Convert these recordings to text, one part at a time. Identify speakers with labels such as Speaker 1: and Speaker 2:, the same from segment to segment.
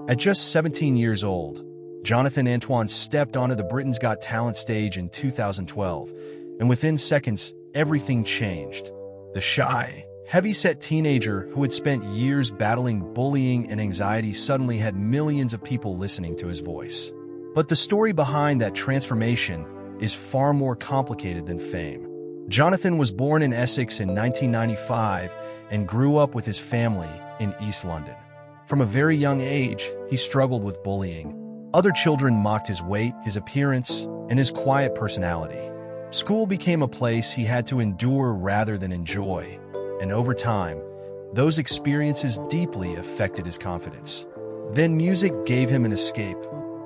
Speaker 1: At just 17 years old, Jonathan Antoine stepped onto the Britain's Got Talent stage in 2012, and within seconds, everything changed. The shy, heavy-set teenager who had spent years battling bullying and anxiety suddenly had millions of people listening to his voice. But the story behind that transformation is far more complicated than fame. Jonathan was born in Essex in 1995 and grew up with his family in East London. From a very young age, he struggled with bullying. Other children mocked his weight, his appearance, and his quiet personality. School became a place he had to endure rather than enjoy, and over time, those experiences deeply affected his confidence. Then music gave him an escape.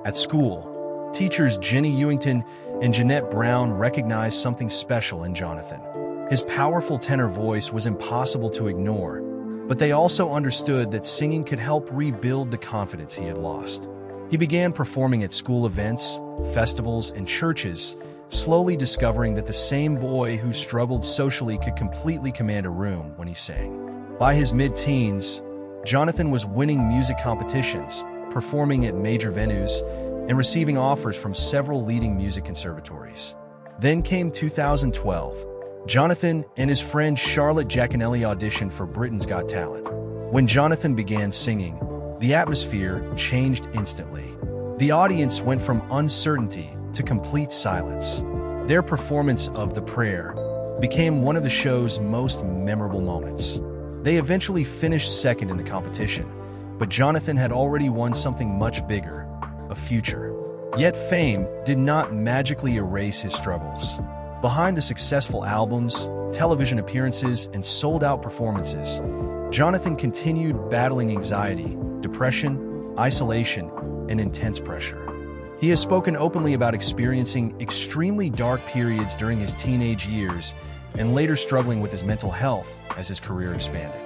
Speaker 1: At school, teachers Jenny Ewington and Jeanette Brown recognized something special in Jonathan. His powerful tenor voice was impossible to ignore, but they also understood that singing could help rebuild the confidence he had lost. He began performing at school events, festivals, and churches, slowly discovering that the same boy who struggled socially could completely command a room when he sang. By his mid-teens, Jonathan was winning music competitions, performing at major venues, and receiving offers from several leading music conservatories. Then came 2012. Jonathan and his friend Charlotte Giaconelli auditioned for Britain's Got Talent. When Jonathan began singing, the atmosphere changed instantly. The audience went from uncertainty to complete silence. Their performance of The Prayer became one of the show's most memorable moments. They eventually finished second in the competition, but Jonathan had already won something much bigger, a future. Yet fame did not magically erase his struggles. Behind the successful albums, television appearances, and sold-out performances, Jonathan continued battling anxiety, depression, isolation, and intense pressure. He has spoken openly about experiencing extremely dark periods during his teenage years and later struggling with his mental health as his career expanded.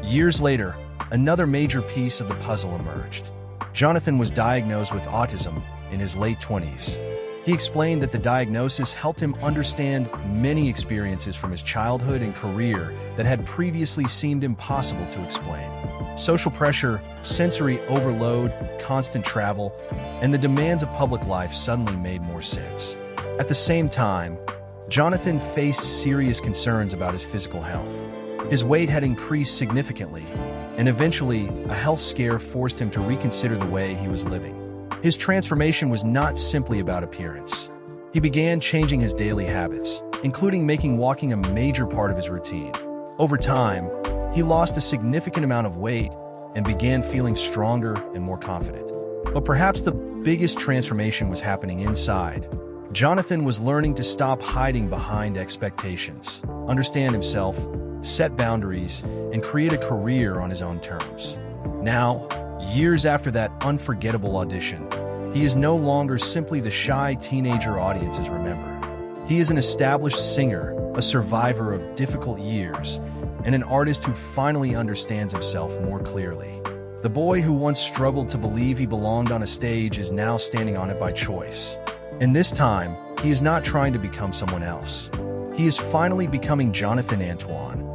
Speaker 1: Years later, another major piece of the puzzle emerged. Jonathan was diagnosed with autism in his late 20s. He explained that the diagnosis helped him understand many experiences from his childhood and career that had previously seemed impossible to explain. Social pressure, sensory overload, constant travel, and the demands of public life suddenly made more sense. At the same time, Jonathan faced serious concerns about his physical health. His weight had increased significantly, and eventually, a health scare forced him to reconsider the way he was living. His transformation was not simply about appearance. He began changing his daily habits, including making walking a major part of his routine. Over time, he lost a significant amount of weight and began feeling stronger and more confident. But perhaps the biggest transformation was happening inside. Jonathan was learning to stop hiding behind expectations, understand himself, set boundaries, and create a career on his own terms. Now, years after that unforgettable audition, he is no longer simply the shy teenager audiences remember. He is an established singer, a survivor of difficult years, and an artist who finally understands himself more clearly. The boy who once struggled to believe he belonged on a stage is now standing on it by choice. And this time, he is not trying to become someone else. He is finally becoming Jonathan Antoine,